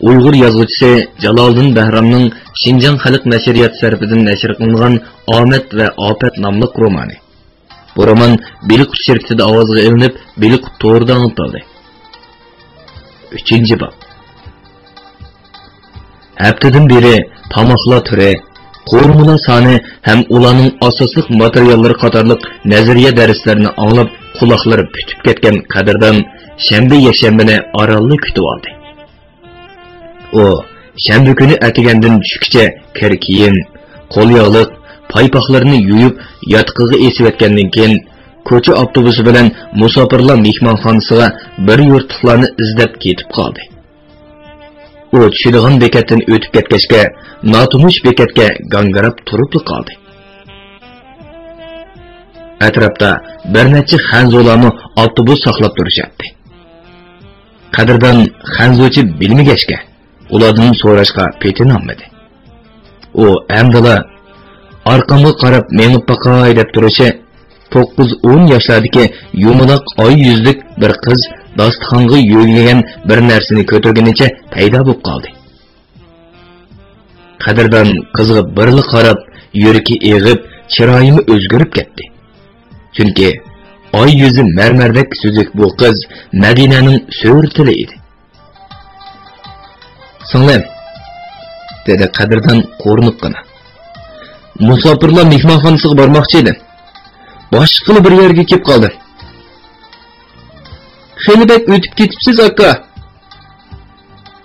Uyg'ur yozuvchisi Jaloliddin Bahramning Xinjiang xalq nashriyati sarafidan nashr qilingan Omad va Ofat nomli romani. Bu roman Beliqut shirkatida ovozga ilinib, Beliqut to'g'rida angladi. 3-bob. Haftadan beri tamoqlar turi, qo'rmular soni ham ularning asosliq materiallari qatorliq nazariya darslarini anglab, quloqlari putib ketgan qadrdan shanba-yakshanbani orolli kutib oldi. O, shanba kuni atigandan tushgacha kir kiyim, qo'l yog'liq, paypoqlarini yuyib, yotqiga esiyotgandan keyin ko'cha avtobusi bilan musofirlar mehmonxonasiga bir yurtliqlarni izlab ketib qoldi. U tushadigan bekatdan o'tib ketgachga, notunish bekatga gangarab turib qoldi. Atrofda bir necha xanzolarni avtobus saqlab turishyapti. Qadrdan xanzochi bilmagachga ulardan so'rashga petin olmadi. U hamdala orqamga qarab menib baqay deb turishi 9-10 yoshlardagi yumaloq oy yuzlik bir qiz dasturxonga yo'yilgan bir narsani ko'targanicha paydo bo'lib qoldi. Qadrdan qizga birli qarab, yuragi eg'ib, chiroyimi o'zgarib ketdi. Chunki oy yuzi marmardek suzuk bu qiz Madinaning so'rtili edi. "Singlim", dedi Qadrdan qo'rniqqina. "Musofirlar mehmonxonasiga bormoqchi edim. Boshqa bir yerga kelib qoldim." "Xelibek o'tib ketibsiz aka."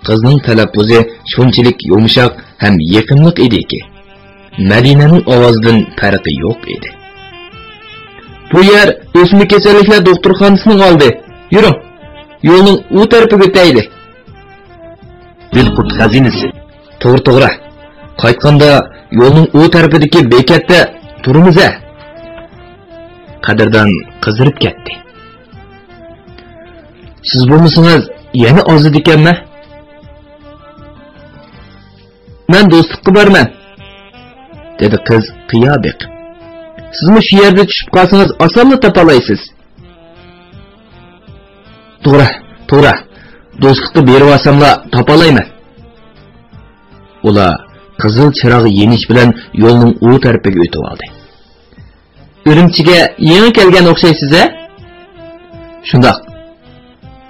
Qizning talaffuzi shunchalik yumshoq ham yaqinlik ediki, Madinaning ovozidan farqi yo'q edi. "Bu yer o'smir kasalliklar doktorxonasining oldi. Yuring, yo'lning u tarafiga o'taylik." Beliqut xazinasi. To'g'ri. Qaytganda yo'lning u tarafidagi bekatda turimiz-a. Qadrdan qizirib ketdi. "Siz bo'lmasangiz yana ozid ekanmi? Men do'stlikqa borman", dedi qiz qiyobiq. "Sizmi shu yerda tushib qolsangiz osonla topalaysiz." To'g'ri. Do'stlikqa berib olsamlar topalayman. Ular qizil chiroq yenish bilan yo'lning u tarafiga o'tib oldi. "Urumchiga yangi kelgan o'xshaysiz-a?" "Shundoq."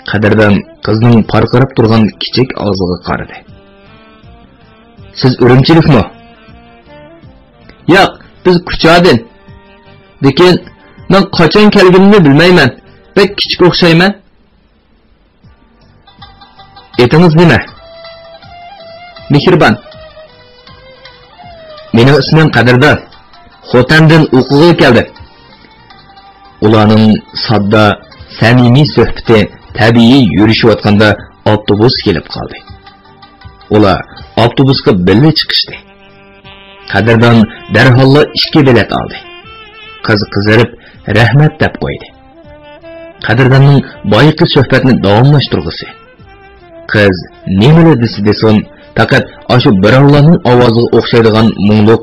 Qadrdan qizning parqirab turgan kichik og'ziga qaradi. "Siz urumchilikmi?" "Yo'q, biz Kuchodin. Lekin men qachon kelganimni bilmayman. Bek kichik o'xshayman." "Etingiz nima?" "Mehribon." "Mening ismim Qadrdan. Xotandan o'qishga keldim." Ularning sodda, samimiy suhbati tabiiy yurishayotganda avtobus kelib qoldi. Ular avtobusga birga chiqishdi. Qadrdan darhol 2 bilet oldi. Qiz qizarib rahmat deb qo'ydi. Qadrdanning boyiqi suhbatni davomlashtirg'isi. Qiz nimalar desin, faqat ashu birovlarning ovoziga o'xshaydigan mungluq,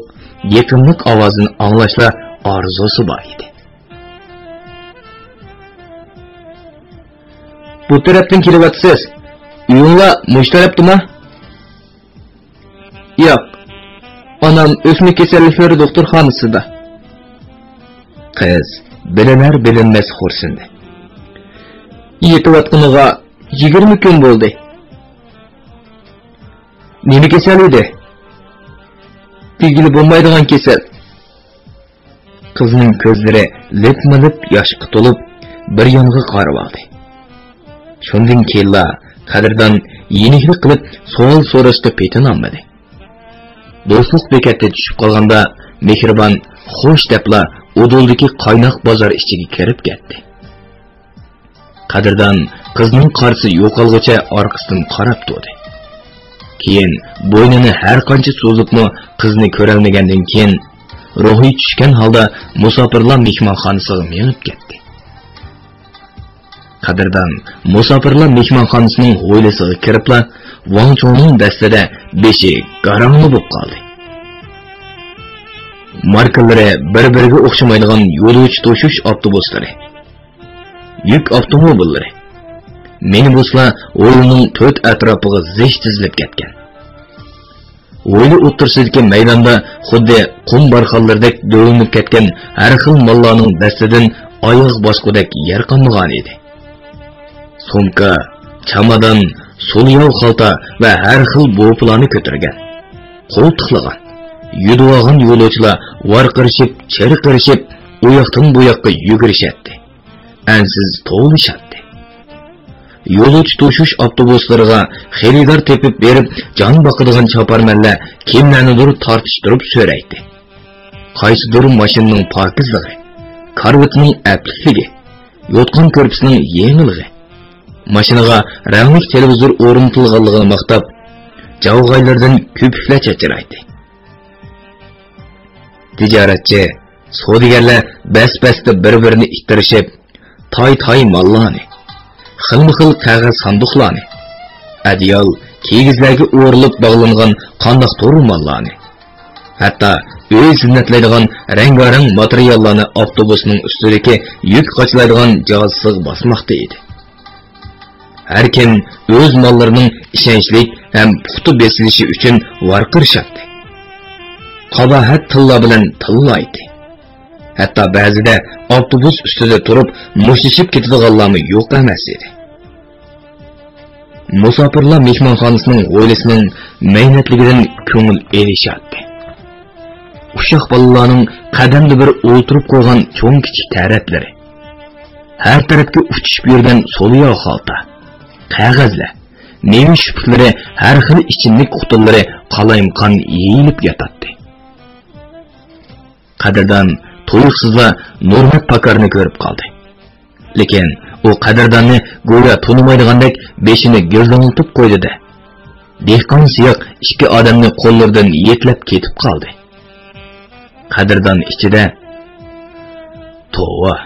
yaqinlik ovozini anglashla orzusi bor edi. "Bu tarafdan kelyapsiz. Uyinglar mush tarafdami?" "Yo'q. Onam o'smir kasalliklari doktorxonasida." Qiz bilinar-bilinmas xo'rsindi. "Yetayotganiga 20 kun bo'ldi." "Nima kasal edi?" "Bilgili bo'lmaydigan kasal." Qizning ko'zlari lip-milip yoshga to'lib bir yonga qarab oldi. Shundan keyin Qadrdan yeniklik qilib savol so'rashga petin olmadi. Do'stlik bekatda tushib qolganda mehribon xo'sh debla uduldagi qaynoq bozor ichiga kirib ketdi. Qadrdan qizning qarsi yo'qolguncha orqasidan qarab turdi. Keyin bo'ynini har qancha so'zibmi qizni ko'rolmagandan keyin ruhi tushgan holda musofirlar mehmonxonasiga menib ketdi. Qadrdan musofirlar mehmonxonasining hovlisiga kiribla Wang Chongning dastida beshi garangli bo'lib qoldi. Markalari bir-biriga o'xshamaydigan yo'lovchi to'shish avtobuslari, yuk avtomobillari, minibuslar o'yinning to'rt atrofiga zich tizilib ketgan. O'yli o'tirsidagi maydonda xuddi qum barxanlardek do'linib ketgan har xil mollarning dastidan oyoq bosqudek yer qolmagan edi. Sumka, chamadon, so'liyov xalta va har xil bo'plarni ko'targan. Qo'ltiqlagan, yudvogan yo'lovchilar varqirishib, chirqirishib, u yoqdan bu yoqqa yugurishadi. Ansiz to'lishadi. Yo'lovchi to'shish avtobuslariga xaridor tepib berib, jon boqadigan choparmanlar kimlarnidir tortishtirib so'raydi. Qaysidir mashinaning pokizligi, karvatining aplikligi, yotgan ko'rpisining yengilligi, mashinaga rangli televizor o'rnatilganligini maqtab, javg'aylardan ko'piklar chachiraydi. Tijoratchi, savdogarlar bas-basda bir-birini ittirishib, toy-toy mollarni, xilma-xil qog'oz sanduqlarni, adyol, kiyizlarga o'rilib bog'langan qandoqdir mollarni, hatto uy zinnatlaydigan rang-barang materiallarni avtobusning ustidagi yuk qochlaydigan jihozsiga bosmoqda edi. Har kim o'z mollarining ishonchli ham puxta besilishi uchun varqirishadi. Qabahat tilla bilan tillaydi. Hatto ba'zida avtobus ustida turib mushishib ketadiganlarmi yo'q emas edi. Musofirlar mehmonxonasining o'ylisining mehnatligidan ko'ngil erishadi. Uşaq balalarning qadamda bir o'ltirib qo'ygan cho'ng kichik taraflari, har tarafga uchishib yurgan so'liyoq xalta, qog'ozlar, meva shupklari, har xil ichimlik qutilari qalayimqon yeyilib yotadi. Qadrdon to'yiqsizlar Nurmat Pakarni ko'rib qoldi. Lekin u qadrdonni go'yo tunimaydigandek beshini g'irlangitib qo'ydi-da. Dehqon siyoq ikki odamni qo'llaridan yetlab ketib qoldi. Qadrdon ichida "Tova,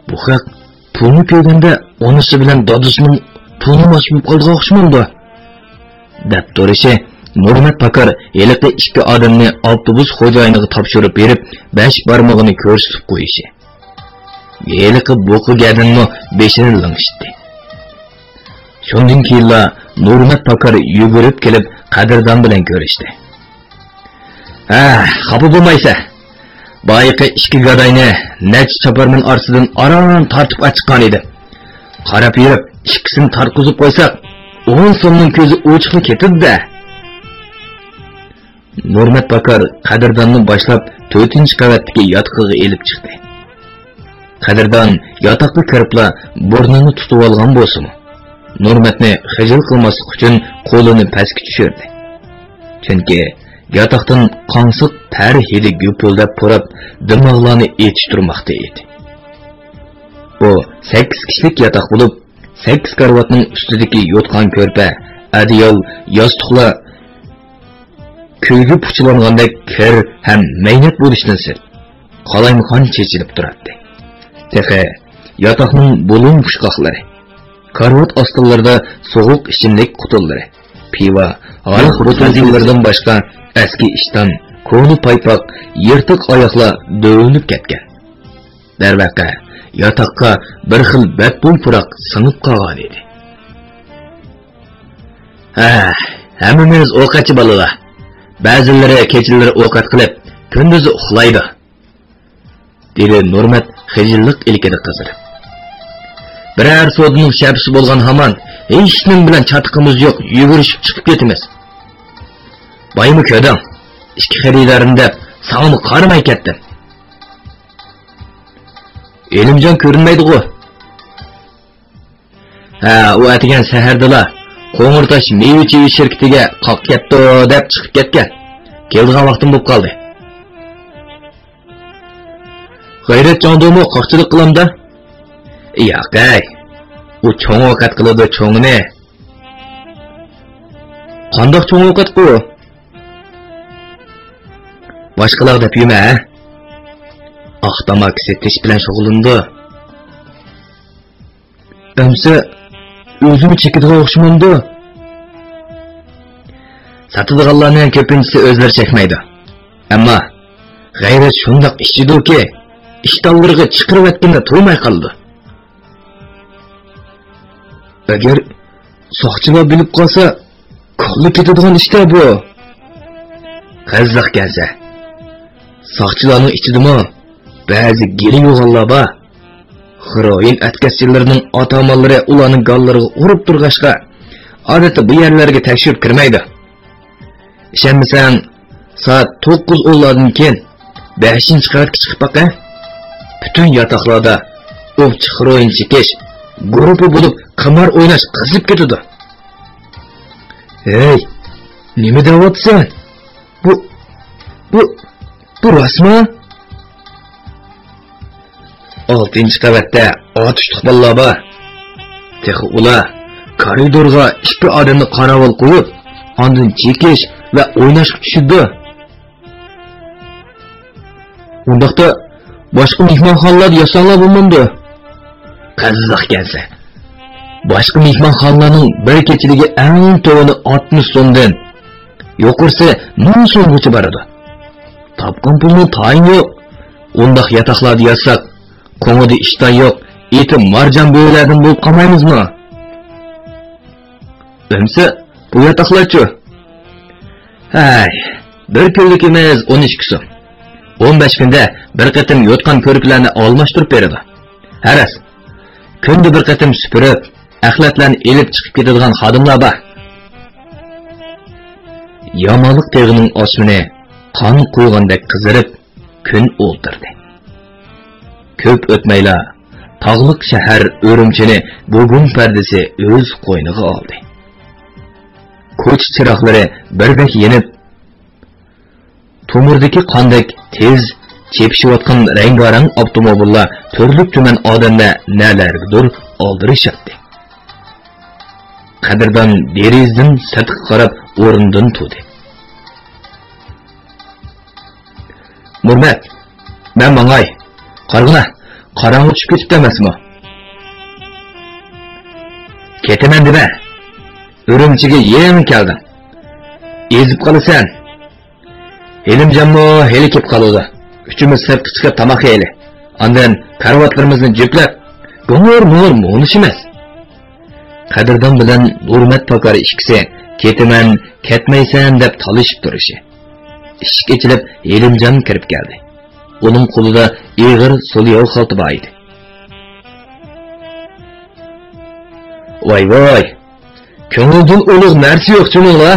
bu haq pulni ko'rganda onasi bilan dadasining pulni mashmib qoldiga o'xshamanda" deb turishi Nurmat Pakar eliqi ikki odamni avtobus xo'jayiniga topshirib berib, 5 barmog'ini ko'rsatib qo'yishi. Eliqi bo'qiganmi beshini langishdi. Shundan keyin Nurmat Pakar yugurib kelib qadrdon bilan ko'rishdi. Xafa bo'lmaysa, boyiqi ikki gadayni nech choparman orsidan aron tortib chiqqan edi. Qarab yurib, ikkisini tarqizib qo'ysak, 10 so'mning ko'zi ochiqli ketdi-da. Nurmat Pakar qadrdonni boshlab 4-qavatdagi yotoqqa elib chiqdi. Qadrdon yotoqqa kiribla burnini tutib olgan bo'lsa-mu, Nurmatni xijil qilmaslik uchun qo'lini pastga tushirdi. Chunki yotoqdan qonsiq tar hidi gupildab purab, dimog'larni etishtirmoqda edi. Bu 8 kishilik yotoq bo'lib, 8 karvatning ustidagi yotgan ko'rpa, adyol, yostiqlar kuyga puchilangandek kir ham maynat bo'lishdan sil qalayimqon chechilib turadi. Tehe yotoqning bo'lin pushqoqlari, karvat ostillarida sovuq ichimlik qutullari, piva, g'alq botillardan boshqa eski ishdan, ko'ni paypoq, yirtiq oyoqlar do'linib ketgan. Darvaqa yotoqqa bir xil badbo'y puroq singib qolgan edi. Hammamiz ovqatchi bolalar. Ba'zilari kechalari ovqat qilib, kunduzi uxlaydi, dedi Nurmat xijillik ilkida qizirib. Biror sodining shabisi bo'lgan hamon, hech nim bilan chatiqimiz yo'q, yugurishib chiqib ketamiz. Boymi ko'ding, ikki xaridarim deb sog'mi qaramay ketdim. Elimjon ko'rinmaydi-ku. U atigan sahardalar Qo'ng'irtosh meva-cheva shirkatiga qoq ketdi deb chiqib ketgan. Kelgan vaqtim bo'lib qoldi. G'ayrat jondo'mi qoqchilik qilamda? Yo'q-ay. U cho'ng ovqat qiladi cho'ngni. Qandoq cho'ng ovqat qu? Boshqalar deb yema. Tamak setish bilan shug'ullandi. Amsa o'zini chekadigan o'xshamamdi. Satadiganlarning ko'pinchisi o'zlari chekmaydi. Ammo g'ayrat shundoq ishchidiki, ishtonlarga chiqirib aytganda to'ymay qoldi. Agar soqchilar bilib qolsa, qo'lga ketadigan ishlar bu. Qazziq kelsa. Soqchilarning ichidimi ba'zi geli yo'g'onlar bor. Xroin atkaschilarning ota-onalari ularning gallariga urib turg'ashqa, odatda bu yerlarga tekshirib kirmaydi. Ishonmasang, soat 9:10 keyin 5-qavatga chiqib baqa. Bütün yataqlarda o'qchi xroin chekish, guruhi bo'lib qimar o'ynash qizib ketadi. Hey, nima deyapsan? Bu rasmi? 6-qavatda otishliq bolalar bor. Texi ular koridorga 2 odamni qarovul qo'yib, ondan chekish va o'ynashga tushdi. Undaqda boshqa mehmonxonalar yasanglar bo'lmamdi. Qazziq kelsa. Boshqa mehmonxonalarning bir kechiligi eng tovini 60 so'mdan, yo'qirsa 1000 so'mgacha boradi. Topgan pulni tayin yo'q. Undaq yataqlarda yatsak, ko'ngida ishdan yo'q, eti marjon bo'ylardan bo'lib qolmaymizmi? O'msa, bu yataqlarchi? Hay, bir kunlik emas 12 so'm. 15 kunda bir qatim yotgan ko'riklarni almashtirib beradi. Haras. Kunda bir qatim supurib, axlatlarni elib chiqib ketadigan xodimlar bor. Yamonlik teg'ining osmini qon qo'ygandek qizarib, kun o'ltirdi. Ko'p o'tmayla tog'liq shahar O'rimchini bugun pardasi o'z qo'yniga oldi. Ko'ch chiroqlari birdek yenib, to'mirdagi qondek tez chepishayotgan rangarang avtomobillar turli-tuman odamlar nalardir oldirishyapti. Qadrdon derizdan satqi qarab o'rnidan turdi. Murmat, men mangay. Qarg'ina, qorong'i tushib ketibdi emasmi? Ketaman dema. O'rimchiga yem keldim. Ezib qolasan. Elimjanmo heli kelib qoldi. Uchimiz sirtqa chiqib tamoq yeyli. Ondan karvatlarimizni jiplab, go'mur mo'nish emas. Qadrdon bilan Nurmat tokari ishkisi ketaman, ketmaysan deb talishib turishi. Ishga ichilib Elimjon kirib keldi. Uning qo'lida ig'ir so'liyov xalti bor edi. Voy, ko'ngildan ulug' narsa yo'q chumingla,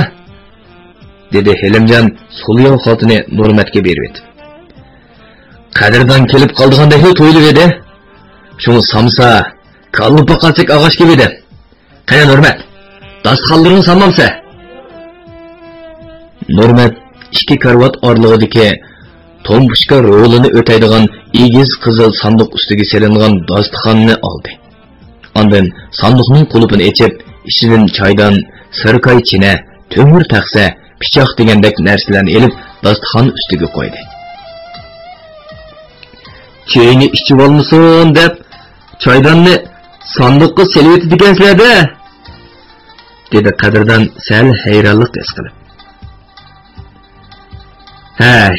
dedi Elimjon so'liyov xaltini Nurmatga berib etib. Qadrdon kelib qoldiganda hech to'yilib edi. Shuni samsa, kallu paqalchik og'ash kelib edi. Qani Nurmat, dasxonlaring sammamsa. Nurmat ikki karvat orlig'idagi tombushka rolini o'taydigan egiz qizil sanduq ustiga selingan dasturxonni oldi. Ondan sanduqning qulupini ochib, ichidan choydan, sirkay china, to'mir taxsa, pichoq degandek narsalarni elib dasturxon ustiga qo'ydi. Choyni ichib olmasin deb choydanni sanduqqa selib etdikansizlar-da, dedi Qadrdon sal hayronlik his qilib. Hay,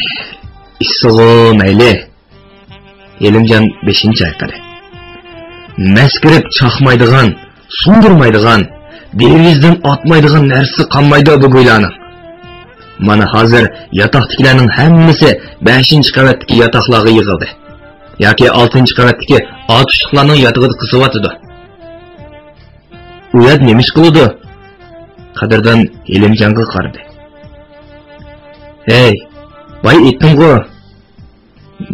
issig'o mayli. Elimjon 5-ayqadi. Maskirib chaqmaydigan, sundirmaydigan, derizdan otmaydigan narsa qolmaydi bu go'ylarning. Mana hozir yotoqdagilarning hammasi 5-qavatdagi yotoqlarga yig'ildi. Yoki 6-qavatdagi otishliqlarning yotog'ida qisyapti. U yer nima ish qiladi? Qadrdon Elimjonga qaradi. Hey, vay etding-ku.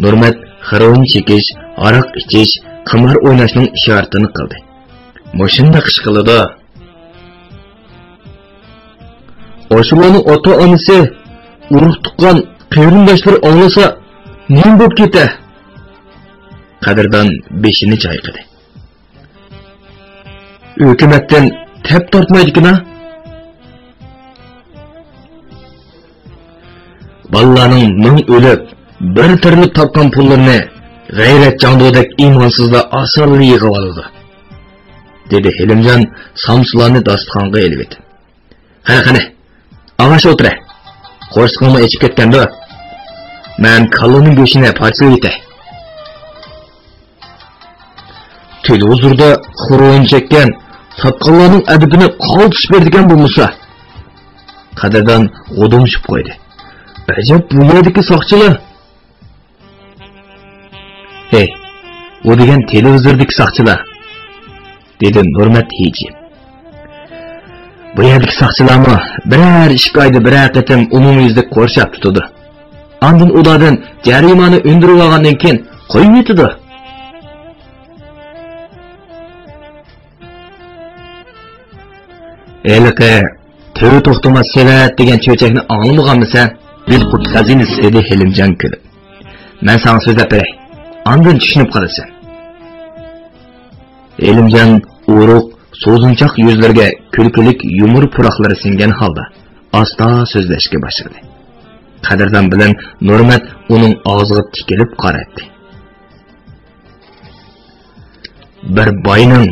Nurmat xaroin chekish, aroq ichish, qimar o'ynashning ishoratini qildi. Moshunda qish qiladi. Oshularning ota-onasi urug' tuqqan qarindoshlar anglasa, nima bo'lib ketadi? Qadrdon beshini chayqadi. Hukumatdan tap tortmaydi-ku-na? Balalarning ming o'lib, bir tirilib topgan pullarni g'ayrat jondodek imonsizlar osonli yig'ib oladi, dedi Elimjon samsularni dasturxonga elib etib. Qani, og'ash o'tira. Qo'rsqimni ichib ketganda, men kalloning go'shini parchalab etay. Televizorda xurun chekkan, satqanlarning adibini qaltish berdigan bo'lmasa. Qadrdon g'udumshib qo'ydi. Ajab, bu yerdagi soqchilar. Hey, u degan televizordagi soqchilar, dedi Nurmat hijib. Bu yerdagi soqchilarmi biror 2 oyda biror qatam umumyuzlik qo'rshab tutadi. Andın ulardan jarimani undirib olgandan keyin qo'yib yetadi. Eliqi Tövü to'xtamas sevat degan cho'chakni anglamaganmisan? Bilqut xazinasi dedi Helimjon kulib. Men sana so'zlab beray. Andın tushunib qolasan. Helimjon uruq, so'zunchoq yuzlarga kulkulik yumur puroqlari singan holda asta so'zlashga boshladi. Qadrdon bilan Nurmat uning og'ziga tikilib qaradi. Bir boyning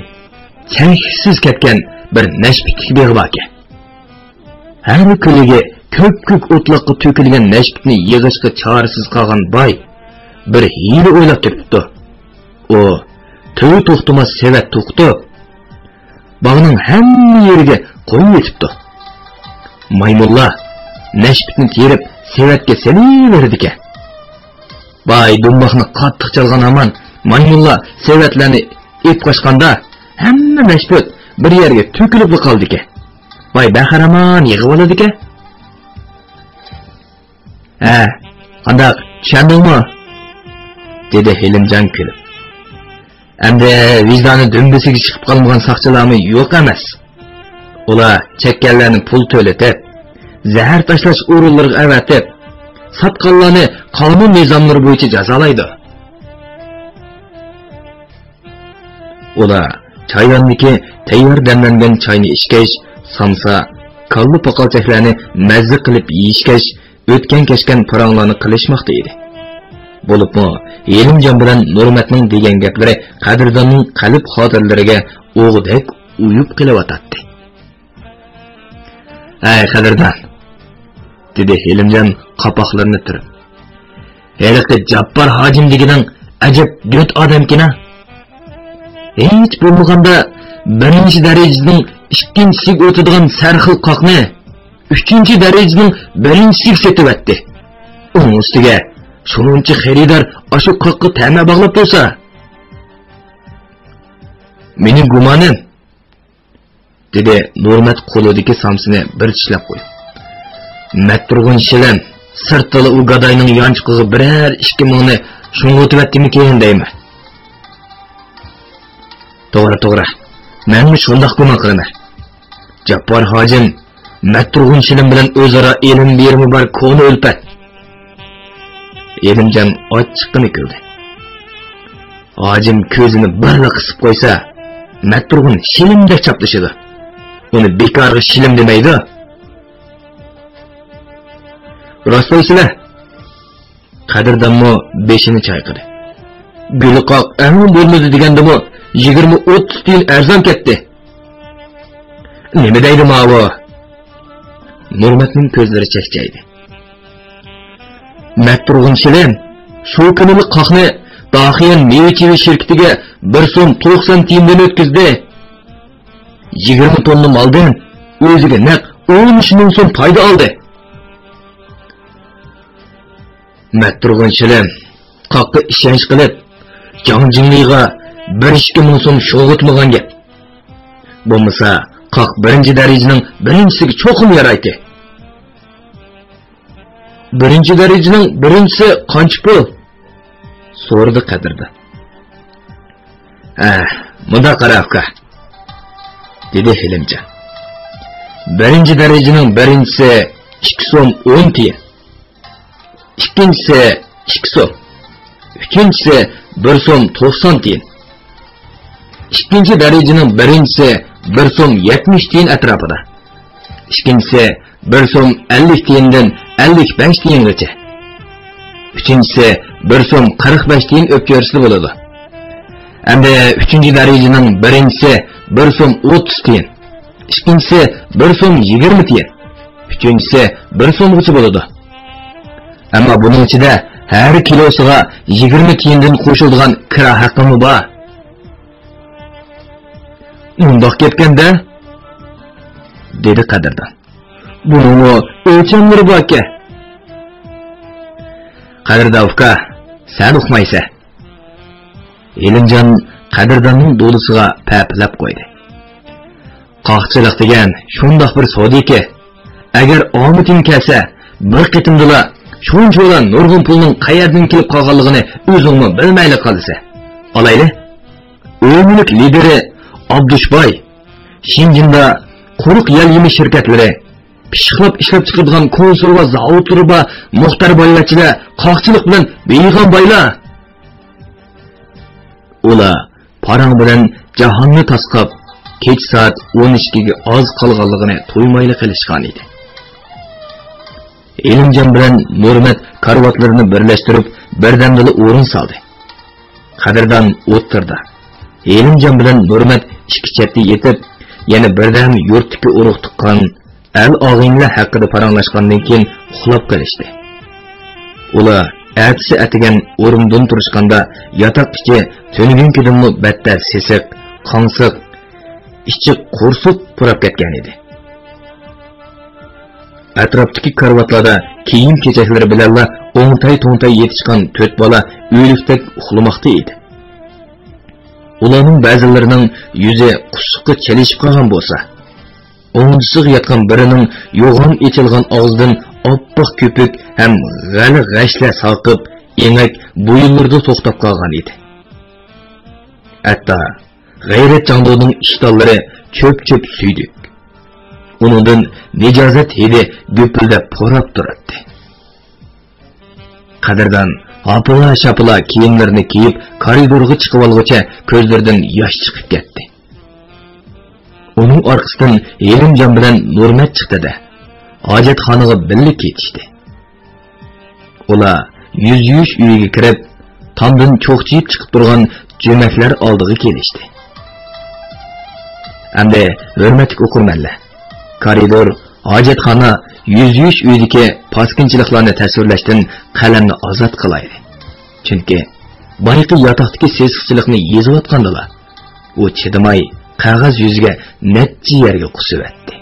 chanksiz ketgan bir nashbitlik begi bor ekan. Har kuniga ko'p o'tloqqa to'kilgan nashbitni yig'ishga chorasiz qolgan boy bir hiyla o'ylab turibdi. U to'y to'xtamas sevat to'xtab, bog'ning hamma yeriga qo'yib yetibdi. Maymunlar nashbitni terib sevatga selaverdi ekan. Boy dumboqni qattiq chalgan aman maymunlar sevatlarni ep qo'shganda hamma nashbit bir yerga to'kilib qoldi ekan. Boy baharaman yig'ib oladi ekan. Ha, qanday tushundingmi? Dedi Helimjon kulib. Endi vijdoni dumbisiga chiqib qolmagan soqchilarmi yo'q emas. Ular chekkanlarni pul to'latib, zahar tashlash o'rinlariga avatib, satqanlarni qonun nizomlari bo'yicha jazolaydi. Ular choyvonniki tayyor damlangan choyni ichkash, samsa, kallı poqalchaklarni mazza qilib yeyishkash, o'tgan-kechgan paranglarni qilishmoqda edi. Bo'libmi, Helimjon bilan Nurmatning degan gaplari qadrdonning qalb xotirlariga o'g'dek uyib qilyotdi. "Ay qadrdon", dedi Helimjon qapoqlarini turib. "Haliqi Jabbor hojim degining ajab dot odamkina. Hech bo'lmaganda birinchi darajaning ikkinchisiga o'tadigan sarxil qoqni uchinchi darajaning birinchisiga setibatdi. Uning ustiga shuncha xaridor ashu qoqqa ta'ma bog'lab bo'lsa, mening gumonim", dedi Nurmat qo'lidagi samsini bir tishlab qo'yib. "Matturg'un shilim sirtili u gadoyning yonchiqig'i biror 2 mingni shunga o'tibdimi keyin deyman." To'g'ri. Men shunday gumon qilaman. Jabbor hojim Matturg'un shilim bilan o'zaro ilm berimi bor ko'ni o'lpat. Helimjon ochiqqina kuldi. Hojim ko'zini birla qisib qo'ysa, Matturg'un shilimdek chaplashadi. Uni bekorga shilim demaydi. Rostlaysizlar. Qadrdonmi beshini chayqadi. Guli qoq amin bo'lmadi degandimi 20-30 tiyin arzon ketdi. Nima deydi mavo? Nurmatning ko'zlari chaqchaydi. Matturg'un shilim shu kunini qoqni Daxiyan Mevichivi shirkatiga 1 so'm 90 tiyindan o'tkazdi. 20 tonna moldan o'ziga naq 13 ming so'm foyda oldi. Matturg'un shilim qoqqa ishonch qilib, Jonjinliga 1-2 ming so'm sho'g'itmagan gap. Bo'lmasa, qoq birinchi darajaning birinchisiga cho'qim yaraydi. Birinchi darajaning birinchisi qancha pul? So'radi qadrdon. Bunda qarabka, dedi Helimjon. Birinchi darajaning birinchisi 2 so'm 10 tiyin. İkincisi 2 so'm. Üçüncüsü 1 so'm 90 tiyin. İkinci darajaning birincisi 1 so'm 70 tiyin atrofida. İkincisi 1 so'm 50 tiyindan 55 tiyingacha. Üçüncüsü 1 so'm 45 tiyin o'tkazilsa bo'ladi. Endi üçüncü darajaning birincisi 1 so'm 30 tiyin. İkincisi 1 so'm 20 tiyin. Üçüncüsü 1 so'mgacha bo'ladi. Ama bunun içinde her kilosiga 20 tiyindan qo'shiladigan kira haqqimi bor. Mundaq ketganda, dedi Qadirdan. Bunun o'lchamlari bor-ku. Qadirda uka, sen uqmaysa. Elimjon Qadirdanning do'lisiga papilab qo'ydi. Qoqchilik degan shundoq bir savdo-ki, agar omading kelsa, bir qitimdala shuncha nurg'un pulning qayerdan kelib qolganligini o'zingmi bilmayli qolsa. Olayli. O'yinlik lideri Abdushboy Shinjinda quruq yal yemi shirkatlari pishiqlab ishlab chiqaradigan konserva zavodlari va muxtar boyvachchilar qoqchilik bilan beyg'on boylar. Ular parang bilan jahonni tasqab kech soat 12 ga oz qolganligini to'ymayli qilishgan edi. Elimjon bilan Nurmat karvatlarini birlashtirib birdamdala o'rin soldi. Qadirdan o'ttirdi. Elimjon bilan Nurmat ikki chetda yetib, yana birdam yurtdagi urug' tuqqan al og'inglar haqida paranglashgandan keyin uxlab qolishdi. Ular atisi atigan o'rimdan turishganda yotoq ichi to'nigunkidanmi battar sesiq, qonsiq, ichi qursuq purab ketgan edi. Atrofdagi karvatlarda kiyim kechaklari bilan o'ngtay-to'ngtay yetishgan 4 bola o'likdek uxlamoqda edi. Ularning ba'zilarining yuzi qussiqqa chelishib qolgan bo'lsa, o'ngisiga yotgan birining yo'g'on echilgan og'zidan oppoq ko'pik ham g'ali g'ashlar saqib, enak bo'yinlarda to'xtab qolgan edi. Hatto g'ayrat jondoning ishtollari cho'p-cho'p suydik. Uningdan nijozat hidi gupildab porab turibdi. Qadirdan apila-shapila kiyimlarini kiyib koridorga chiqib olguncha ko'zlaridan yosh chiqib ketdi. Uning orqasidan Elimjon bilan Nurmat chiqdi-da, hojatxonaga birga ketishdi. Ular yuz yuvish uyiga kirib, tomdan cho'qchiyib chiqib turgan jo'maklar oldiga kelishdi. Hamda hurmatli o'qirmanlar, koridor, hojatxona, yuz yuvish uyidagi paskinchiliklarni tasvirlashdan qalamni ozod qilaydi. Chunki boyqi yotoqdagi sesiqchilikni yezayotgandilar. U chidamay qog'oz yuziga necha yerga qusibatdi.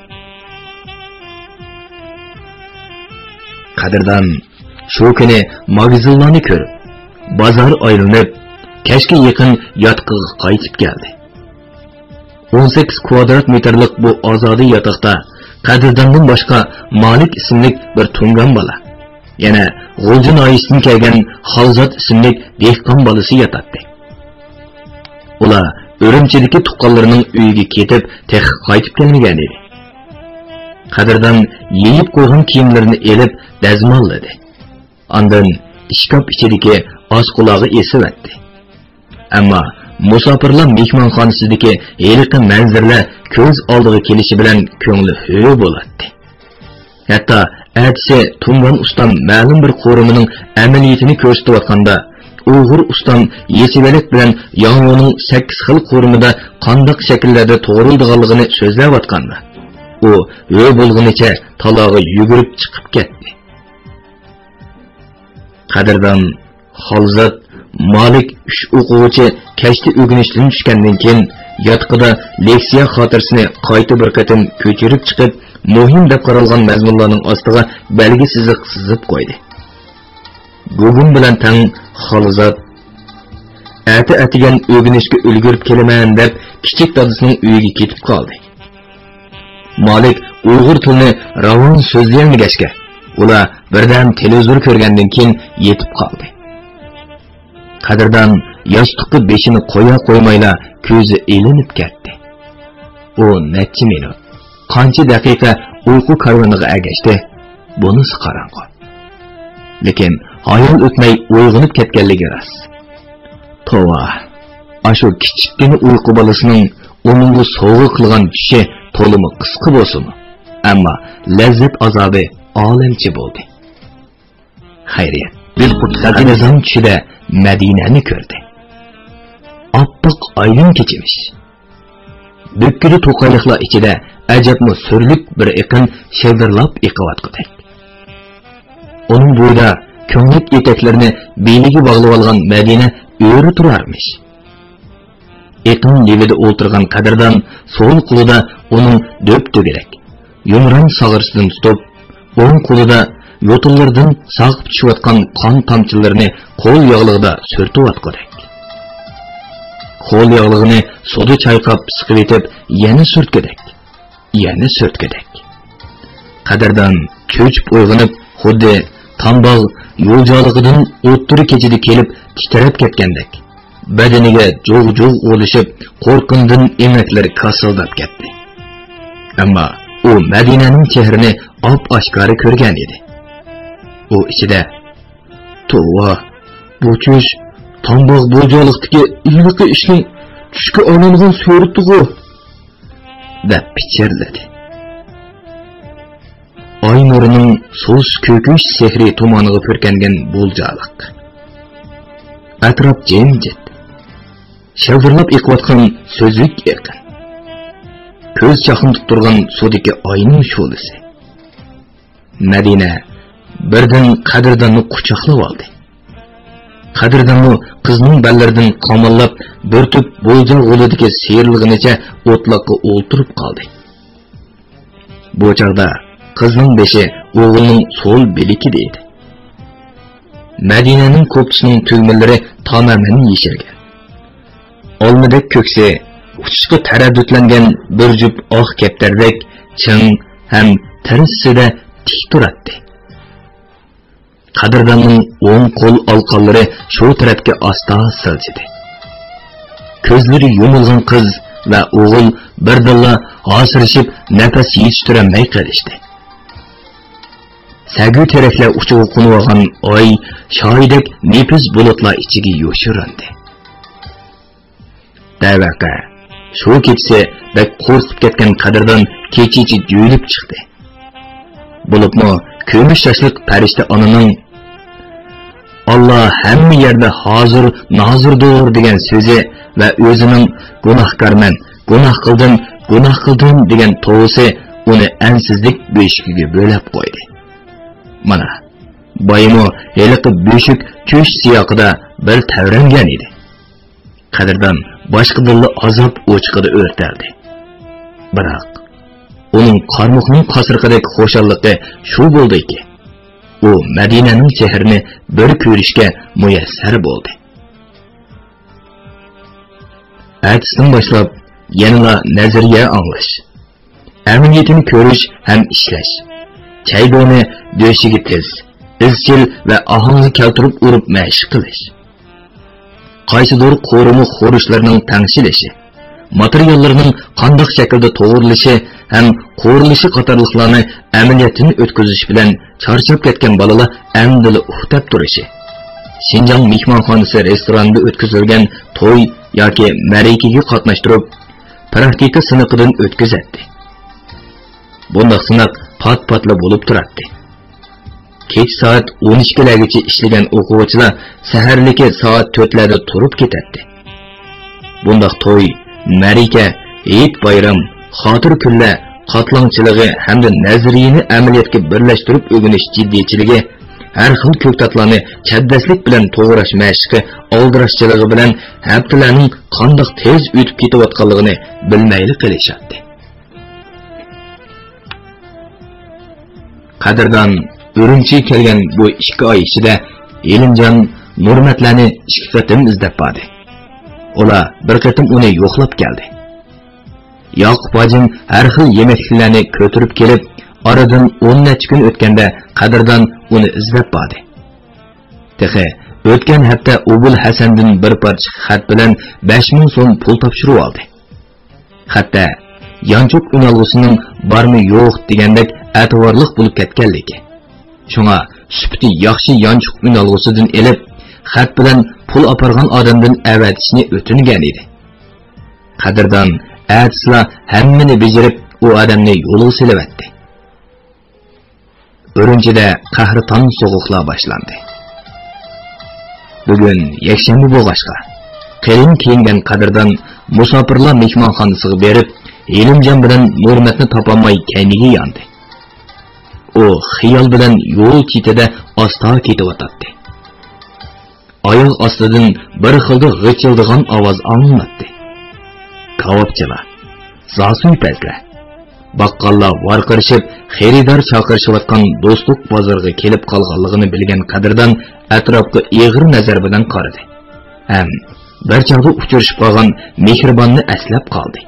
Qadirdan shu kuni magazinlarni ko'rib, bozor aylanib, kechga yaqin yotqiga qaytib keldi. 18 kvadrat metrlik bu ozodi yotoqda Qadirdandan boshqa Malik ismli bir tungan bola, yana G'o'jin oyisidan kelgan Xalzat ismli dehqon bolasi yotadi. Ular O'rimchidagi tuqqanlarining uyiga ketib, tex qaytib kelmagan edi. Qadirdan yeyib qo'ygan kiyimlarini elib dazmolladi. Ondan ishkop ichidagi oz qulog'i esivatdi. Ammo musofirlar mehmonxonasidagi heliqi manzarlar ko'z oldiga kelishi bilan ko'ngli ho'y bo'ladi. Hatto atisi Tungan ustam ma'lum bir qo'rimining amaliyotini ko'rsatayotganda, Uyg'ur ustam Yesivelik bilan Yong'oning 8 xil qo'rimida qandoq shakllarda to'g'rildiganligini so'zlayotganda, u ho'y bo'lgunicha talog'i yugurib chiqib ketdi. Qadirdan Xolzat Malik 3 o'quvchi kashta o'ginishdan tushgandan keyin yotqida leksiya xotirasini qayta bir qatim ko'chirib chiqib, muhim deb qaralgan mazmunlarning ostiga belgi siziq sizib qo'ydi. Bugun bilan tang Xolzat atigan o'ginishga ulgurib kelaman deb kichik dadasining uyiga ketib qoldi. Malik Uyg'ur tilini ravon so'zlayolmagachga, ular birdan televizor ko'rgandan keyin yetib qoldi. Qadirdan yostiqqa beshini qo'ya qo'ymayla ko'zi elinib ketdi. U necha minut, qancha daqiqa uyqu karvoniga agashdi, bunisi qarang'i. Lekin hayol o'tmay uyg'onib ketganligi rost. Tova, ashu kichikgina uyqu bolasining uningga sovg'a qilgan tushi to'limi qisqa bo'lsin, ammo lazzat azobi olamchi bo'ldi. Xayriyat, biz Qadirdan tushida Madinani ko'rdi. Oppoq oydin kechimish. Bükkülü to'qayliqlar ichida ajabmi surlik bir iqin shevdirlab iqiyotgandek. Uning bo'yida ko'nglik etaklarini beliga bog'lab olgan Madina o'ri turarmish. eqin levida o'ltirgan Qadirdan so'l qo'lida uning döp to'garak yumran sag'irsidan tutib, o'ng qo'lida yo'tillardan saqib tushayotgan qon tomchilarini qo'l yog'lig'ida surtiyotgandek. Qo'l yog'lig'ini suvda chayqab siqib etib, yana surtgandek. Qadirdan cho'chib uyg'onib, xuddi tambog' yo'ljolig'idan o'ttiri kechida kelib titrab ketgandek, badaniga jo'g'-jo'g' o'lishib, qo'rqindan emaklari kasildab ketdi. Ammo u Madinaning chehrini op-oshkora ko'rgan edi. U ichida "Tova, bu cho'sh tambog' bo'joqlikdagi ilmiqi ishning tushga olingan surati-ku" deb pichirladi. Oy nurining so'z ko'kish sehri tumoniga purkangan bo'ljaliq. Atrof jimjit. Shavdirlab eqiyotgan so'zlik eqin. Ko'z chaqinib turgan suvdagi oyning sho'lisi. Madina birdan Qadirdanni quchoqlab oldi. Qadirdanni qizning ballaridan qamallab bir tup bo'lja g'ulidagi seyrilganicha o'tloqqa o'ltirib qoldi. Bu chaqda qizning beshi o'g'ilning so'l belikida edi. Madinaning ko'kshining tugmalari tamamen yeshilgan. Olmadak ko'ksi uchiqqa taraddudlangan bir jup oq kaptardek ching ham tirsida tik turadi. Qadirdanning o'ng qo'l olqonlari shu tarafga asta siljidi. Ko'zlari yumilgan qiz va o'g'il birdilla hosirishib nafas yetishtirolmay qolishdi. Sagu teraklar uchiga qo'nib olgan oy shoyidek nefis bulutlar ichiga yo'shirindi. Davaqa shu kechasi bak qo'rqib ketgan Qadirdan kechichi jo'ylib chiqdi. Bo'libmi ko'mish tashliq farishta onaning "Alloh hamma yerda hozir nozirdir" degan so'zi va o'zining "gunohkorman, gunoh qildim" degan to'g'risi uni ansizlik beshigiga bo'lib qo'ydi. Mana boyimo heliqi beshik cho'sh siyoqida bir tavrangan edi. Qadirdan boshqa dilli azob o'chqida o'rtaldi. Biroq uning qarmoqning qasirqidagi xo'shalliqi shu bo'ldiki, u Madinaning shahrini bir ko'rishga muyassar bo'ldi. Ertasidan boshlab yanada nazariya anglash, amaliyotini ko'rish ham ishlash, chaydoni döşigi tez, izchil va ohangli keltirib urib mashq qilish. Qaysidir qo'rimi xo'rishlarining tangshilishi, materiallarning qanday shaklda to'g'rilishi ham qo'rilishi qatorliqlarni amaliyotini o'tkazish bilan charchab ketgan bolalar amdili uxtab turishi. Xinjiang mehmonxonasi restoranda o'tkazilgan to'y yoki marakaga qatnashtirib, praktika siniqidan o'tkazadi. Bunday siniq pat-patla bo'lib turadi. Kech soat 12gacha ishlagan o'quvchilar saharligi soat 4larda turib ketadi. Bunday to'y, maraka, Eid bayram, xotir kunlar qatlangchiligi hamda nazariyani amaliyotga birlashtirib o'rganish jiddiychiligi, har xil ko'ktatlarni chaddaslik bilan to'g'rash mashqi, oldirashchiligi bilan haftalarning qanday tez o'tib ketayotganligini bilmayli qilishadi. Qadirdan Urumchi kelgan bu 2 oy ichida Elimjon Nurmatlarni 2 qatim izlab bordi. Ular bir qatim uni yo'qlab keldi. Yoqub hojim har xil yemeklarni ko'tirib kelib, oradan 10 necha kun o'tganda Qadirdan uni izlab bordi. Texe o'tgan hafta Ubul Hasandan bir parcha xat bilan 5000 so'm pul topshirib oldi. Hatto yanchoq unalg'usining barmi yo'q degandek e'tiborliq bo'lib ketganligi. Shunga sufti yaxshi yanchoq unalg'usidan elib, xat bilan pul apargan odamdan avatishni o'tingan edi. Qadirdan atsla hammani bejarib u odamni yo'lga silavatdi. Urumchida qahraton so'g'uqlar boshlandi. Bugun yakshanba bo'lg'achqa qalin kiyingan Qadirdan musofirlar mehmonxonasiga berib, Elimjon bilan Nurmatni topolmay kayniga yondi. U xiyol bilan yo'l chetida asta ketayotdi. Oyoq ostidan bir xilda g'ichildigan ovoz anglandi. kavapchilar, zasuipazlar, baqqallar varqirishib, xaridor chaqirishayotgan do'stlik bozoriga kelib qolganligini bilgan Qadirdan atrofga eg'ir nazar bilan qaradi. Ham bir chog'da uchrashib qolgan mehribonni eslab qoldi.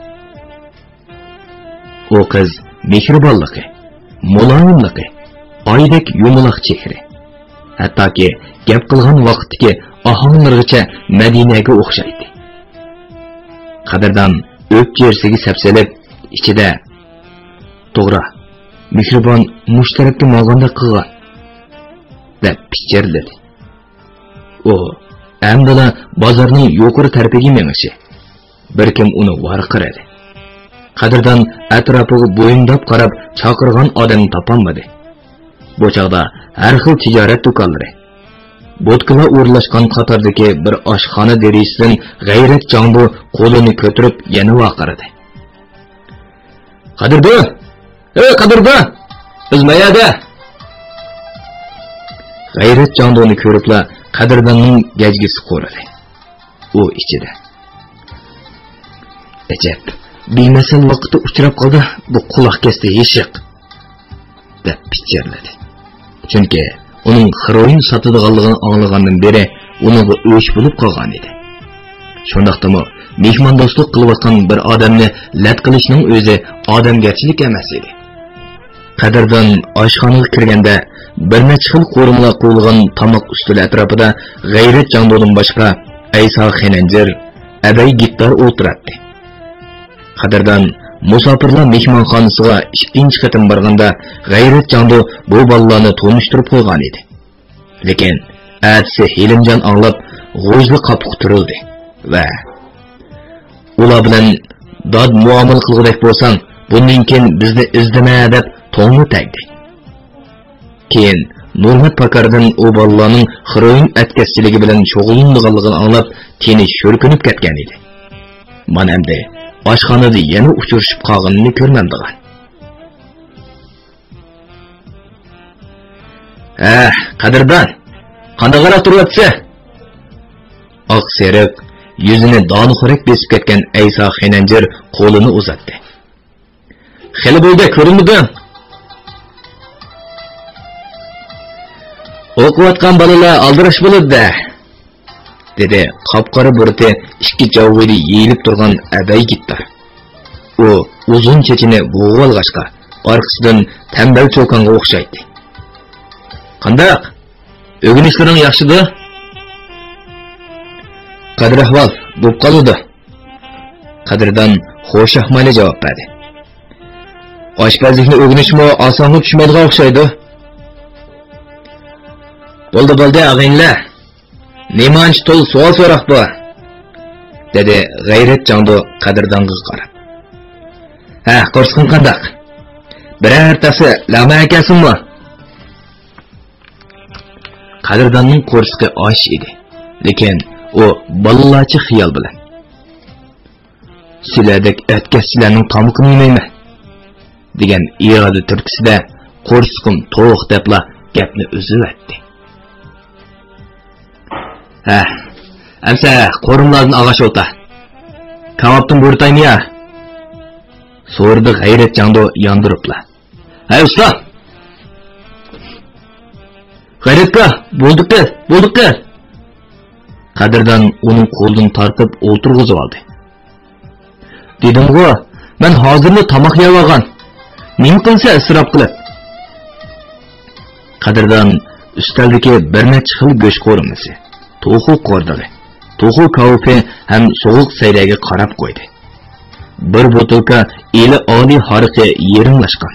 O qiz mehribonligi, muloyimligi, oydek yumaloq chehra. Hattoki gap qilgan vaqtdagi ohanglargacha Madinaga o'xshaydi. Qadirdan o'p jersiga sapsalib, ichida to'g'ri, mehribon mushtarakka mog'anda qilgan deb pichirladi. O Әмділа базарның yuqori tarafiga mengishi. Bir kim uni varqiradi. Qadirdan atrofiga bo'yindab qarab chaqirgan odamni topolmadi. Bu chaqda har xil tijorat do'konlari, bo'tkalar o'rlashgan qatordagi bir oshxona derisidan g'ayrat jonbu qo'lini ko'tarib yana vaqiradi. Qadirda! Ey Qadirda! Biz mayada! G'ayrat jondoni ko'ribla Qadirdanning gajgisi qo'radi. U ichida. Ajab, bilmasam vaqtda uchrab qoldi, bu quloq kesdi yeshiq deb pichirladi. Chunki uning heroin sotadiganligini anglagandan beri uning o'sh bo'lib qolgan edi. Shundaqdimi, mehmondo'stlik qilayotgan bir odamni lat qilishning o'zi odamgarchilik emas edi. Qadirdan oshxonaga kirganda bir necha xil qo'rimlar qo'yilgan tomoq ustuli atrofida g'ayrat jondodan boshqa Ayso Xenanjir, Abay Gittar o'tiradi. Qadirdan musofirlar mehmonxonasiga ikkinchi qatim borganda g'ayrat jondo bu bolalarni tanishtirib qo'ygan edi. Lekin atsi Hilimjon anglab g'o'jli qapib turildi va ular bilan dod muomala qilgudek bo'lsang, bundan keyin bizni izdama deb to'ngni tagdi. Keyin Nurmat Pakardan o bolalarning heroin atkaschiligi bilan shug'ullanganligini anglab, teni sho'rkinib ketgan edi. Mana endi oshxonada yana uchrashib qolganini ko'rmamdigan. Qadirdan, qanday qarab turyapsiz? Oq seriq, yuzini donixo'rak besib ketgan Ayso Xenanjir qo'lini uzatdi. Xeli bo'ldi, ko'rinmiding? O'qiyotgan bolalar aldirash bo'ladi, dedi qop-qora burti ikki javvidi yeyilib turgan Abay Gittar. U uzun chechini bo'g'olg'ashqa, orqasidan tambal cho'konga o'xshaydi. Qandaq? O'ginishlaring yaxshidi? Qadir ahvol bo'lib qoldi. Qadirdan xo'shahmayli javob berdi. Oshpazlikni o'rganishmi osonga tushmaydigan o'xshaydi. Bo'ldi ag'inglar. Nemanch to'l savol so'raq bu? Dedi g'ayrat jondo Qadirdanga qarab. Qo'rsqin qandaq? Birortasi lama akasinmi? Qadirdanning qo'rsqi osh edi. Lekin u bolalarcha xiyol bilan. Sizlardek atkaschlarning tomuqini yemayman degan iroda turkisida qo'rsqim to'q debla gapni uzatdi. Amsa qo'rimlardan ag'ash o'ta. Kavobdan bo'rtaymi ya? So'rdi g'ayrat jondo yondiribla. Usta! G'ayratga, bo'ldi. Qadirdan uning qo'lidan tortib o'tirg'izib oldi. Dedim-ku, men hozirni tomoq yeb olgan. Nima qilsa isrof qilib. Qadirdan ustaldagi bir necha xil go'sht qo'rimisi, to'xu qo'rdig'i, to'xu kavfi ham so'g'uq sayraga qarab qo'ydi. Bir botilka eli oliy hariqi yerimlashgan.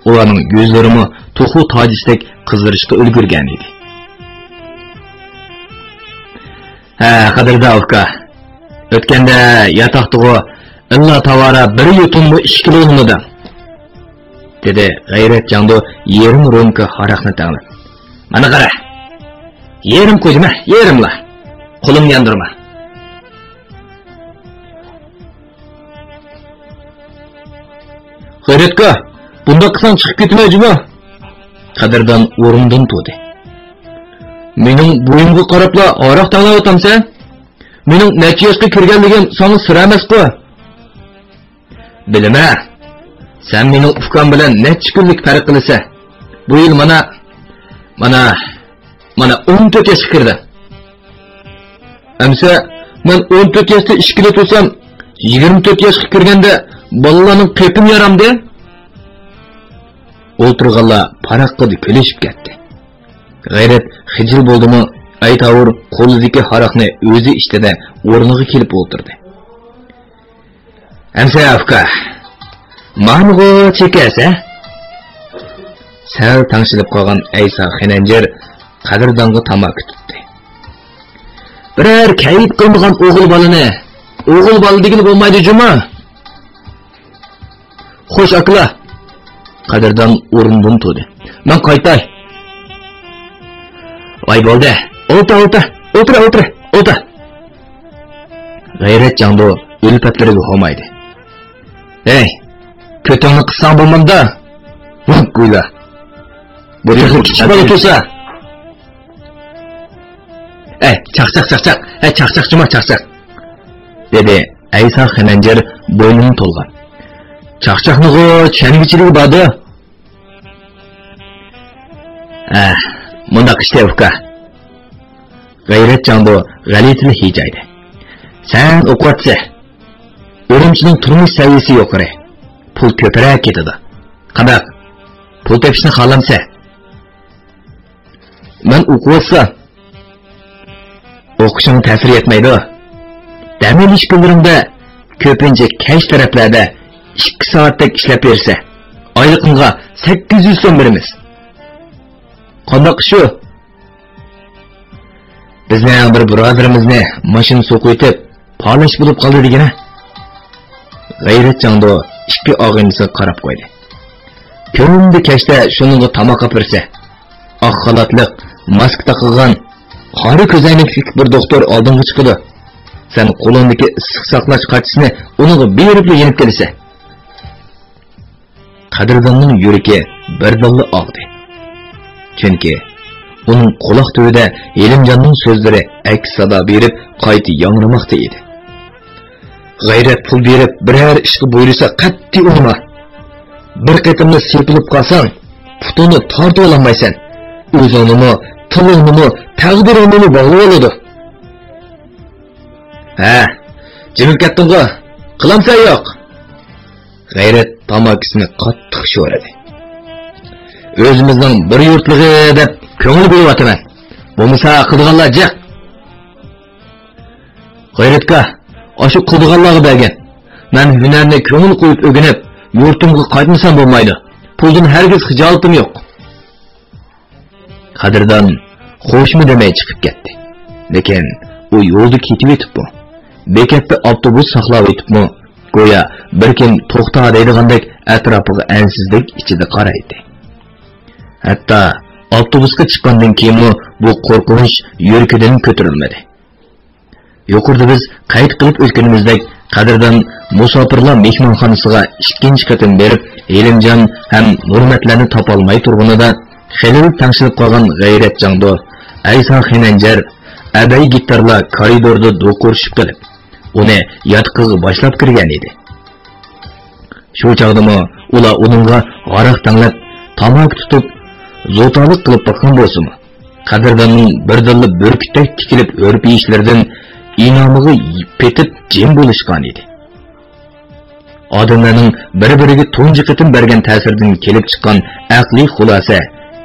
Ularning yuzlarimi to'xu tojisdek qizdirishga ulgurgan edi. Qadirda uka. O'tganda yotoqdagi illa tavara 1 yutummi 2 kilog'imida. Dedi g'ayrat jondo yerim romka haraqni tanglab. Mana qara. Yerim qo'yma, yerimla. Qo'lim yandirma. G'ayratga, bunda qilsang chiqib ketmaydi-mi? Qadirdan o'rindan turdi. Mening bo'yimga qarabla aroq tanlab o'tamsan? Mening necha yoshga kirganligim sana sira emas-ku. Bilime, sen meni ukam bilan necha kunlik farq qilsa, bu yil mana 14 yoshga kirdi. Amsa men 14 yoshda ishga tursam, 24 yoshga kirganda bolalarning qepim yaramdi. O'tirganlar paraqqa kulishib ketdi. G'ayrat xijil bo'ldimi, aytavur qo'lidagi haraqni o'zi ishtida o'rniga kelib o'tirdi. Amsa afka, ma'nug'o chekasa? Sal tangshilib qolgan Aysa Xinanjar qadrdonga tamaki tutdi. Birer kayit qilmagan o'g'il bola degini bo'lmaydi juma. Xo'sh akla. Qadrdon o'rnidan turdi. Men qaytay. Voy bo'ldi. O'tir. G'ayrat Jando ulpatlariga xo'maydi. Ey, ko'tingni qissang bo'lmanda. Qo'yla. Bu yerga kichik bola tursa. Chaqchaq. Dedi Aysa Xinanjar bo'ynini to'lgan. Chaqchaqni-g'o chanigichiligi bordi. Mundaq ishda uka. G'ayrat Jando g'alitini hijaydi. Sen o'qiyotsa, o'rimchining turmush saviyasi yuqori. Pul ko'proq ketadi. Qanday? Pul tepishni xohlamsa. Men o'qiyotsa, o'qishim ta'sir etmaydi. Dam ish kunlarimda ko'pincha kech taraflarda 2 soatdek ishlab bersa, oylig'imga 800 so'm beramiz. Qanday shu? Bizning bir birodarimizni mashina so'qitib, polish bo'lib qoldi degana. G'ayrat Jando ikki og'inisiga qarab qo'ydi. Ko'ngli kechda shuningga tamoq bersa, oq xalatliq, mask taqilgan, qori ko'zoynakli bir doktor oldinga chiqdi. Sen qo'lingdagi issiq saqlash qarchisini uningga berib yenib kelsa. Qadrdonning yuragi birdamli og'di. Chunki uning quloq tubida Elimjonning so'zlari aks sado berib qayta yangramoqda edi. G'ayrat pul berib biror ishga buyursa qat'iy urma. Bir qatimni sepilib qolsang, putini tortib olmaysan. O'zingni, tilingni, taqdiringni bog'lab oladi. Jimib ketdingmi? Qilamsan yo'q? G'ayrat tamakisini qattiq sho'radi. O'zimizning bir yurtligi deb ko'ngil bo'lyapman. Bo'lmasa qilganlar jiq. G'ayratga o'sha qilganlarga bergan. Men hunarni ko'ngil qo'yib o'rganib, yurtimga qaytmasam bo'lmaydi. Puldan hargiz xijolatim yo'q. Qadrdon xo'shmi demay chiqib ketdi. Lekin u yo'lda ketib o'tibdi. Bekatda avtobus saqlab o'tibmi? Go'yo bir kim to'xta deydigandek atrofiga ansizlik ichida qaraydi. Hatto avtobusga chiqqandan keyin bu qo'rqinch yuragidan ko'tarilmadi. Yuqorida biz qayd qilib o'tganimizdek, qadrdon musofirlar mehmonxonasiga ikkinchi qatim berib, Elimjon ham Nurmatlarni topolmay turganida xilil tangshilib qolgan G'ayrat Jando, Aysa Xinanjar, abay gitarlar koridorda do'qurishib qilib, uni yotqizib boshlab kirgan edi. Shu chog'dami ular uningga g'araq tanglab, tamoq tutib, zo'talik qilib boqqan bo'lsa-mu, qadrdonning birdilla burkitdek tikilib o'rib yeyishlardan inomiga petib jim bo'lishgan edi. Odamlarning bir-biriga tunji qitim bergan ta'sirdan kelib chiqqan aqliy xulosa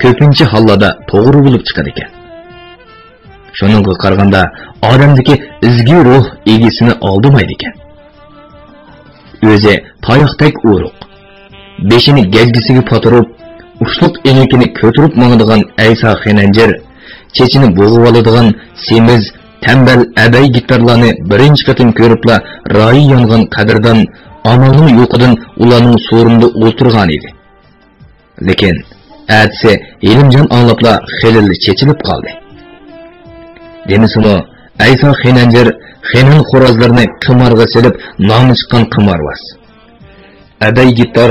ko'pincha hollarda to'g'ri bo'lib chiqar ekan. Shuningga qaraganda odamdagi izgi ruh egisini oldimaydi ekan. O'zi tayoqdek uruq, beshini gazgisiga potirib, ushluq enikini ko'tirib mangadigan Aysa Xinanjar, chechini bo'g'ib oladigan semiz, tambal abay gitarlarni birinchi qatim ko'ribla ro'yi yongan qadrdon amalning yo'qidan ularning so'rinda o'tirgan edi. Lekin atse Elimjon anglabla xilil chechilib qoldi. Demisimi Aysa Xinanjar Xinan xo'rozlarini qimarga selib nomi chiqqan qimarvas. Abay gitar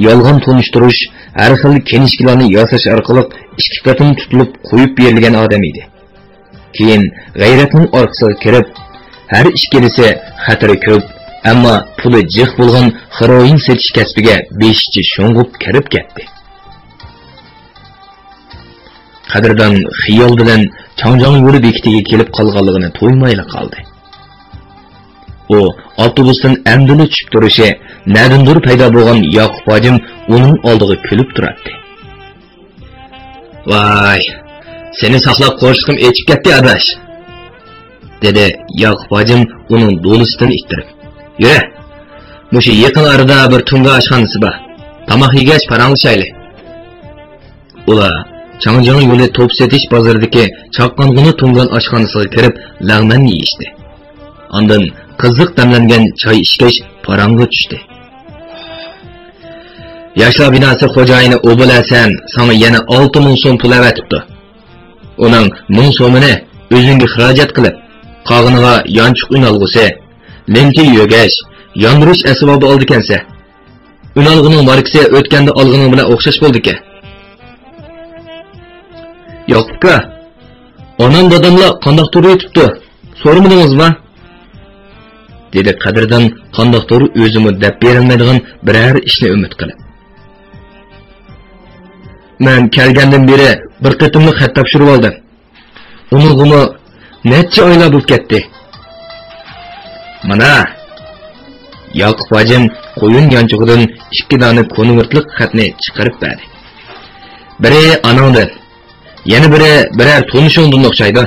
yolg'on tonishtirish, har xil kenishkilarni yasash orqali ikki qatim tutilib qo'yib berilgan odam edi. Keyin G'ayratning orqasiga kirib, har ish kelsa xatari ko'p, Ammo puli jiq bo'lgan heroin setish kasbiga beshichi sho'ng'ib kirib ketdi. Qadrdon xiyol bilan Changjiang yo'li bekitiga kelib qolganligini to'ymayla qoldi. U avtobusdan amdini tushib turishi, nadindir paydo bo'lgan Yoqub hojim uning oldiga kulib turardi. "Voy, seni saqlab qo'shqim echib ketdi, adash," dedi Yoqub hojim uning do'lisidan ittirib. "Yura, mushu yaqin arada bir tungi oshxonasi bor. Tomoq yegach paranglashayli." Ular Changjiang yo'li top setish bozoridagi chaqqong'ini tungan oshxonasiga kirib, lag'man yeyishdi. Ondan qiziq damlangan choy ichgach, parangga tushdi. Yoshlar binosi xo'jayini Obul Hasan sana yana 6000 so'm pul avatibdi. Uning 1000 so'mini o'zingga xarajat qilib, qog'iniga yonchiq unalg'usi, lemki yo'gash, yondirish asbobi oldi ekansa. Unalg'uning markasi o'tganda olg'ini bilan o'xshash bo'ldi-ku. Yo'qqa. Onam dadamlar qandoq turib yetibdi? So'ramadingizmi? Dedi Qadrdon qandoq turib o'zimi deb berilmaydigan biror ishni umid qilib. Men kelgandan beri bir qitimni xat topshirib oldim. Unig'imi necha oylar bo'lib ketdi. Mana Yoqub hojim qo'yin yonchug'idan 2 dona konvertlik xatni chiqarib berdi. Biri anondan, yana biri biror tunishingdan o'xshaydi.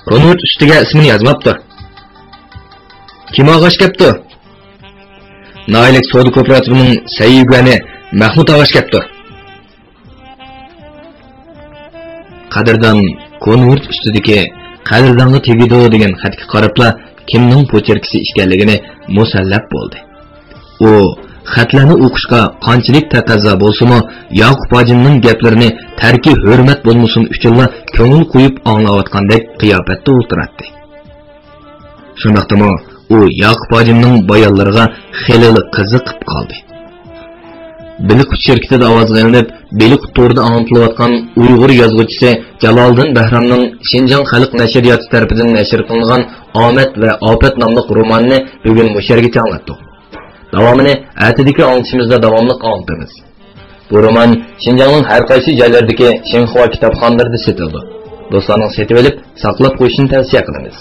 Konvert ustiga ismini yozmabdi. Kim og'ash kepti? Naylik Soda kooperativining sayyugani Mahmud og'ash kepti. Qadrdon konvert ustidagi Qadrdonga tegido degan xatga qarabla kimning pocherkisi ekanligini musallab bo'ldi. U xatlarni o'qishga qanchalik taqozo bo'lsa-mo, Yoqub hojimning gaplarini tarki hurmat bo'lmasin uchunla ko'ngil qo'yib anglayotgandek qiyofatda o'tirardi. Shundaqdimi u Yoqub hojimning bayonlariga xilli qiziqib qoldi. Bilik shirkatida ovozga ilinib, Bilik to'rda anglatilayotgan Uyg'ur yozuvchisi Jaloliddin Bahramning Xinjiang xalq nashriyoti tarafidan nashr qilingan Omad va Ofat nomli romanini bugun musharga anglatdi. Davomini atidagi anglitishimizda davomli anlatamiz. Bu roman Xinjiangning har qaysi joylaridagi Xinhua kitobxonalarida sotildi. Do'stlarning setib olib, saqlab qo'yishni tavsiya qilamiz.